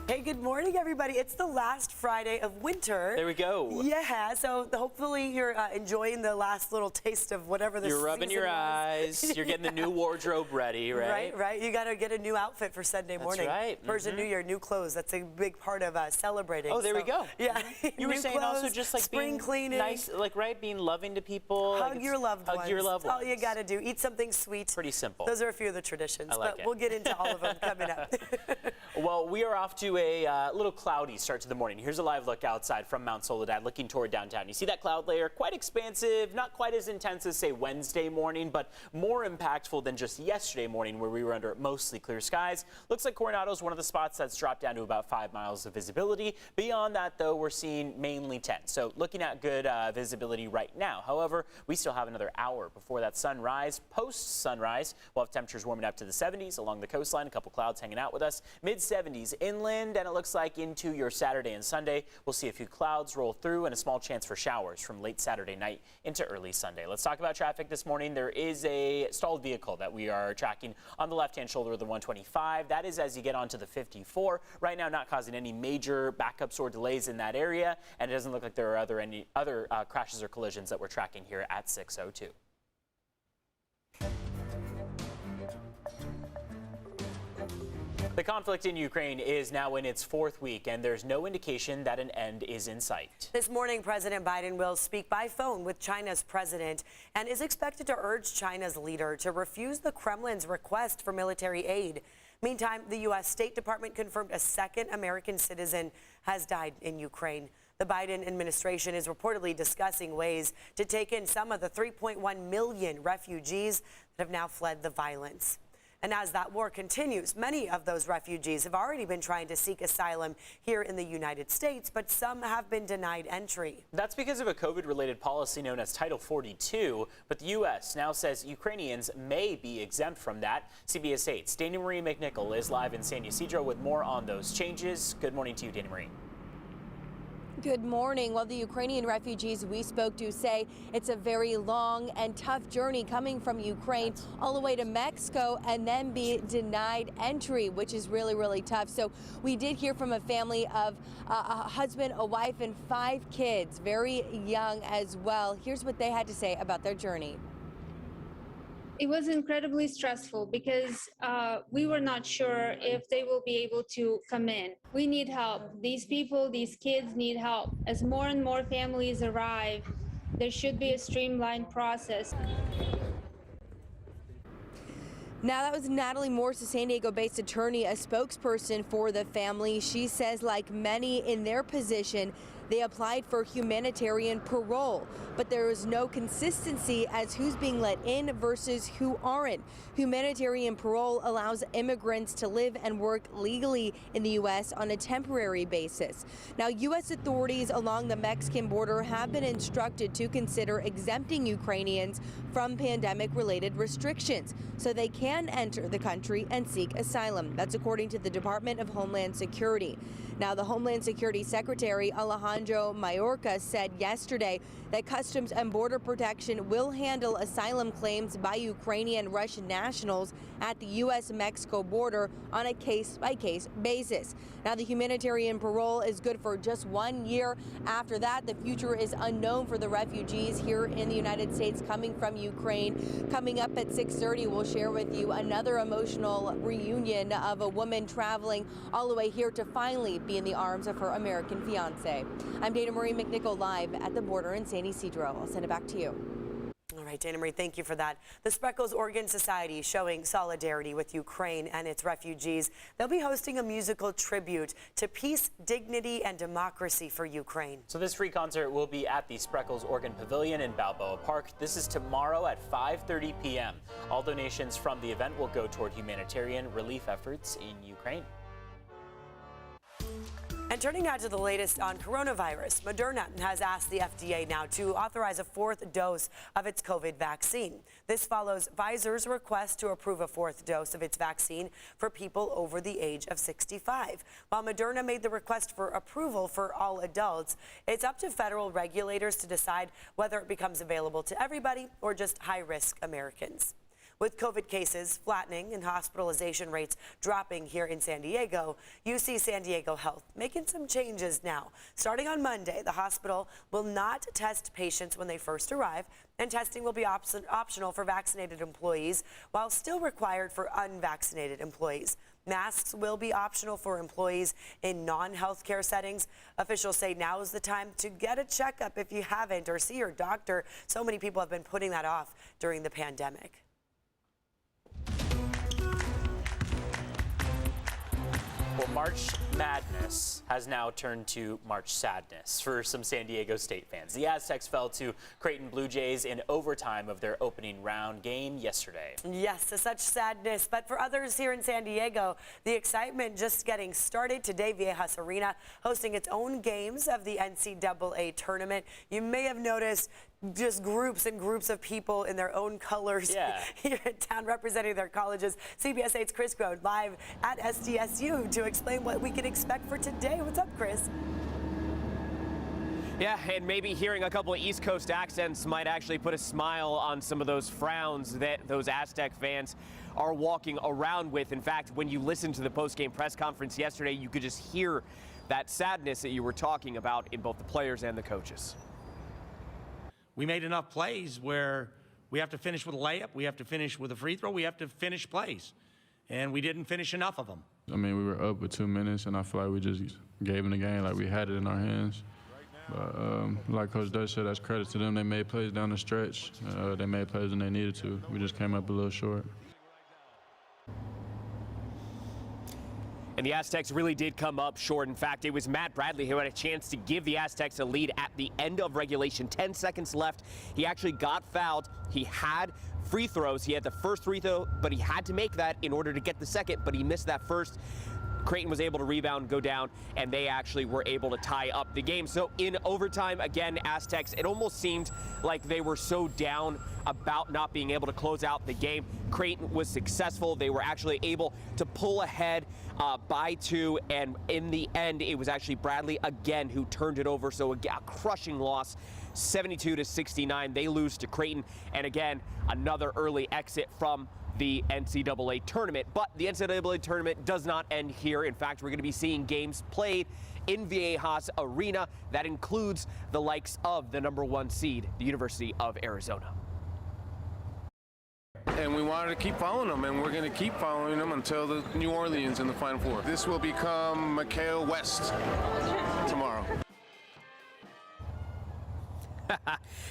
Hey, good morning, everybody. It's the last Friday of winter. There we go. Yeah, so hopefully you're enjoying the last little taste of whatever this You're rubbing your eyes. You're getting the new wardrobe ready, right? Right. You got to get a new outfit for Sunday morning. That's right. Persian New Year, new clothes. That's a big part of celebrating. Oh, there we go. Yeah. You were saying clothes, also just like spring being cleaning. nice, like being loving to people. Hug your loved ones. Hug your loved ones. All you got to do. Eat something sweet. Pretty simple. Those are a few of the traditions, I like but we'll get into all of them coming up. Well, we are off to a little cloudy start to the morning. Here's a live look outside from Mount Soledad looking toward downtown. You see that cloud layer? Quite expansive, not quite as intense as, say, Wednesday morning, but more impactful than just yesterday morning where we were under mostly clear skies. Looks like Coronado's one of the spots that's dropped down to about 5 miles of visibility. Beyond that, though, we're seeing mainly 10. So looking at good visibility right now. However, we still have another hour before that sunrise. Post-sunrise, we'll have temperatures warming up to the 70s along the coastline. A couple clouds hanging out with us. Mid-70s inland, and it looks like into your Saturday and Sunday, we'll see a few clouds roll through and a small chance for showers from late Saturday night into early Sunday. Let's talk about traffic this morning. There is a stalled vehicle that we are tracking on the left-hand shoulder of the 125. That is as you get onto the 54. Right now, not causing any major backups or delays in that area, and it doesn't look like there are any other crashes or collisions that we're tracking here at 6:02. The conflict in Ukraine is now in its fourth week, and there's no indication that an end is in sight. This morning, President Biden will speak by phone with China's president and is expected to urge China's leader to refuse the Kremlin's request for military aid. Meantime, the U.S. State Department confirmed a second American citizen has died in Ukraine. The Biden administration is reportedly discussing ways to take in some of the 3.1 million refugees that have now fled the violence. And as that war continues, many of those refugees have already been trying to seek asylum here in the United States, but some have been denied entry. That's because of a COVID-related policy known as Title 42, but the U.S. now says Ukrainians may be exempt from that. CBS 8's Dana Marie McNichol is live in San Ysidro with more on those changes. Good morning to you, Dana Marie. Good morning. Well, the Ukrainian refugees we spoke to say it's a very long and tough journey coming from Ukraine all the way to Mexico and then be denied entry, which is really, really tough. So we did hear from a family of a husband, a wife, and 5 kids, very young as well. Here's what they had to say about their journey. It was incredibly stressful because we were not sure if they will be able to come in. We need help. These people, these kids need help. As more and more families arrive, there should be a streamlined process. Now, that was Natalie Morris, a San Diego-based attorney, a spokesperson for the family. She says, like many in their position, they applied for humanitarian parole, but there is no consistency as who's being let in versus who aren't. Humanitarian parole allows immigrants to live and work legally in the U.S. on a temporary basis. Now, U.S. authorities along the Mexican border have been instructed to consider exempting Ukrainians from pandemic-related restrictions so they can enter the country and seek asylum. That's according to the Department of Homeland Security. Now, the Homeland Security Secretary Alejandro Mayorkas said yesterday that Customs and Border Protection will handle asylum claims by Ukrainian Russian nationals at the U.S.-Mexico border on a case-by-case basis. Now, the humanitarian parole is good for just 1 year. After that, the future is unknown for the refugees here in the United States coming from Ukraine. Coming up at 6:30, we'll share with you another emotional reunion of a woman traveling all the way here to finally be in the arms of her American fiancé. I'm Dana Marie McNichol live at the border in San Ysidro. I'll send it back to you. All right, Dana Marie, thank you for that. The Spreckles Organ Society showing solidarity with Ukraine and its refugees. They'll be hosting a musical tribute to peace, dignity, and democracy for Ukraine. So this free concert will be at the Spreckles Organ Pavilion in Balboa Park. This is tomorrow at 5:30 p.m. All donations from the event will go toward humanitarian relief efforts in Ukraine. And turning now to the latest on coronavirus, Moderna has asked the FDA now to authorize a 4th dose of its COVID vaccine. This follows Pfizer's request to approve a 4th dose of its vaccine for people over the age of 65. While Moderna made the request for approval for all adults, it's up to federal regulators to decide whether it becomes available to everybody or just high-risk Americans. With COVID cases flattening and hospitalization rates dropping here in San Diego, UC San Diego Health making some changes now. Starting on Monday, the hospital will not test patients when they first arrive, and testing will be optional for vaccinated employees while still required for unvaccinated employees. Masks will be optional for employees in non-healthcare settings. Officials say now is the time to get a checkup if you haven't, or see your doctor. So many people have been putting that off during the pandemic. Well, March Madness has now turned to March Sadness for some San Diego State fans. The Aztecs fell to Creighton Blue Jays in overtime of their opening round game yesterday. Yes, such sadness. But for others here in San Diego, the excitement just getting started. Today, Viejas Arena hosting its own games of the NCAA tournament. You may have noticed just groups and groups of people in their own colors here in town representing their colleges. CBS 8's Chris Grown live at SDSU to explain what we can expect for today. What's up, Chris? Yeah, and maybe hearing a couple of East Coast accents might actually put a smile on some of those frowns that those Aztec fans are walking around with. In fact, when you listened to the post-game press conference yesterday, you could just hear that sadness that you were talking about in both the players and the coaches. We made enough plays where we have to finish with a layup, we have to finish with a free throw, we have to finish plays. And we didn't finish enough of them. I mean, we were up with 2 minutes, and I feel like we just gave them the game, like we had it in our hands. But like Coach Dutch said, that's credit to them. They made plays down the stretch. They made plays when they needed to. We just came up a little short. And the Aztecs really did come up short. In fact, it was Matt Bradley who had a chance to give the Aztecs a lead at the end of regulation. 10 seconds left. He actually got fouled. He had free throws. He had the first free throw, but he had to make that in order to get the second, but he missed that first. Creighton was able to rebound, go down, and they actually were able to tie up the game. So in overtime, again, Aztecs, it almost seemed like they were so down about not being able to close out the game. Creighton was successful. They were actually able to pull ahead by 2, and in the end, it was actually Bradley again who turned it over. So a crushing loss, 72-69. They lose to Creighton, and again, another early exit from the NCAA tournament. But the NCAA tournament does not end here. In fact, we're going to be seeing games played in Viejas Arena. That includes the likes of the #1 seed, the University of Arizona. And we wanted to keep following them, and we're going to keep following them until the New Orleans in the Final Four. This will become McHale West tomorrow.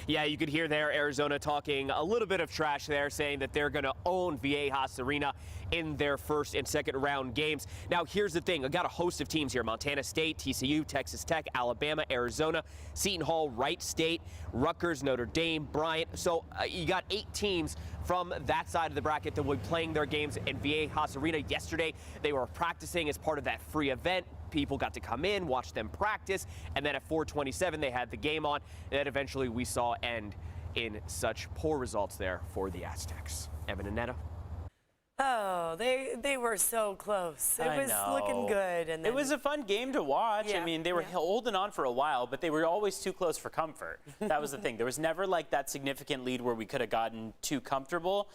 Yeah, you could hear there Arizona talking a little bit of trash there, saying that they're going to own Viejas Arena in their first and second round games. Now, here's the thing. I got a host of teams here: Montana State, TCU, Texas Tech, Alabama, Arizona, Seton Hall, Wright State, Rutgers, Notre Dame, Bryant. So you got 8 teams from that side of the bracket that will be playing their games in Viejas Arena. Yesterday, they were practicing as part of that free event. People got to come in, watch them practice, and then at 4:27 they had the game on, and then eventually we saw end in such poor results there for the Aztecs. Evan and Netta. Oh, they were so close. It was looking good. And then it was a fun game to watch. I mean, they were holding on for a while, but they were always too close for comfort. That was the thing. There was never like that significant lead where we could have gotten too comfortable.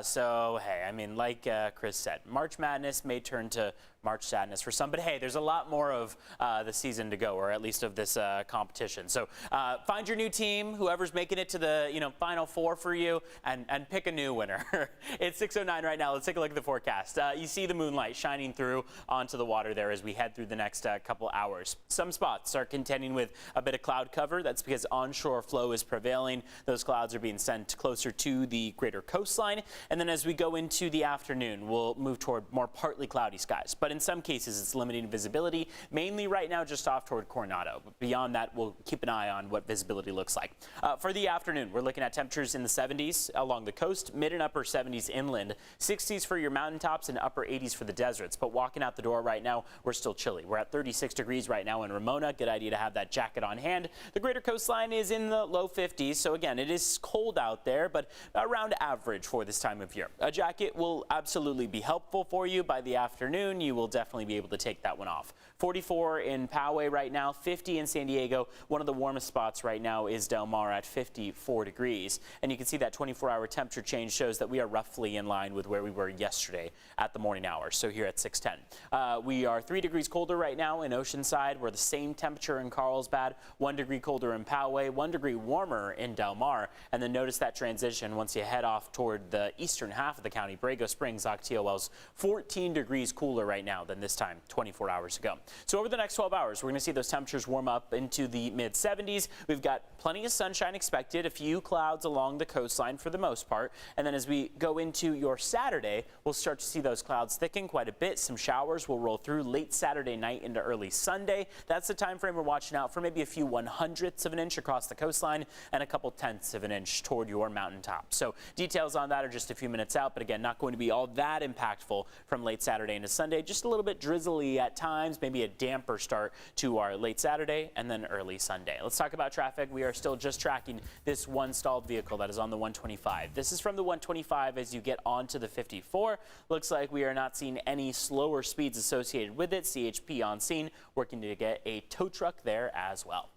So, hey, I mean, like Chris said, March Madness may turn to March Sadness for some, but hey, there's a lot more of the season to go, or at least of this competition. So find your new team, whoever's making it to the Final Four for you, and pick a new winner. It's 6:09 right now. Let's take a look at the forecast. You see the moonlight shining through onto the water there as we head through the next couple hours. Some spots are contending with a bit of cloud cover. That's because onshore flow is prevailing. Those clouds are being sent closer to the greater coastline. And then as we go into the afternoon, we'll move toward more partly cloudy skies. But in some cases, it's limiting visibility, mainly right now just off toward Coronado. But beyond that, we'll keep an eye on what visibility looks like. For the afternoon, we're looking at temperatures in the 70s along the coast, mid and upper 70s inland, 60s for your mountaintops and upper 80s for the deserts. But walking out the door right now, we're still chilly. We're at 36 degrees right now in Ramona. Good idea to have that jacket on hand. The greater coastline is in the low 50s. So again, it is cold out there, but around average for this time of year. A jacket will absolutely be helpful for you. By the afternoon, you will definitely be able to take that one off. 44 in Poway right now, 50 in San Diego. One of the warmest spots right now is Del Mar at 54 degrees. And you can see that 24-hour temperature change shows that we are roughly in line with where we were yesterday at the morning hours. So here at 610. We are 3 degrees colder right now in Oceanside. We're the same temperature in Carlsbad, 1 degree colder in Poway, 1 degree warmer in Del Mar. And then notice that transition once you head off toward the eastern half of the county. Borrego Springs, Ocotillo Wells, 14 degrees cooler right now than this time 24 hours ago. So over the next 12 hours, we're going to see those temperatures warm up into the mid-70s. We've got plenty of sunshine expected, a few clouds along the coastline for the most part. And then as we go into your Saturday, we'll start to see those clouds thicken quite a bit. Some showers will roll through late Saturday night into early Sunday. That's the time frame we're watching out for, maybe a few 1/100ths of an inch across the coastline and a couple 10ths of an inch toward your mountaintop. So details on that are just a few minutes out, but again, not going to be all that impactful from late Saturday into Sunday. Just a little bit drizzly at times, maybe a damper start to our late Saturday and then early Sunday. Let's talk about traffic. We are still just tracking this one stalled vehicle that is on the 125. This is from the 125 as you get onto the 54. Looks like we are not seeing any slower speeds associated with it. CHP on scene working to get a tow truck there as well.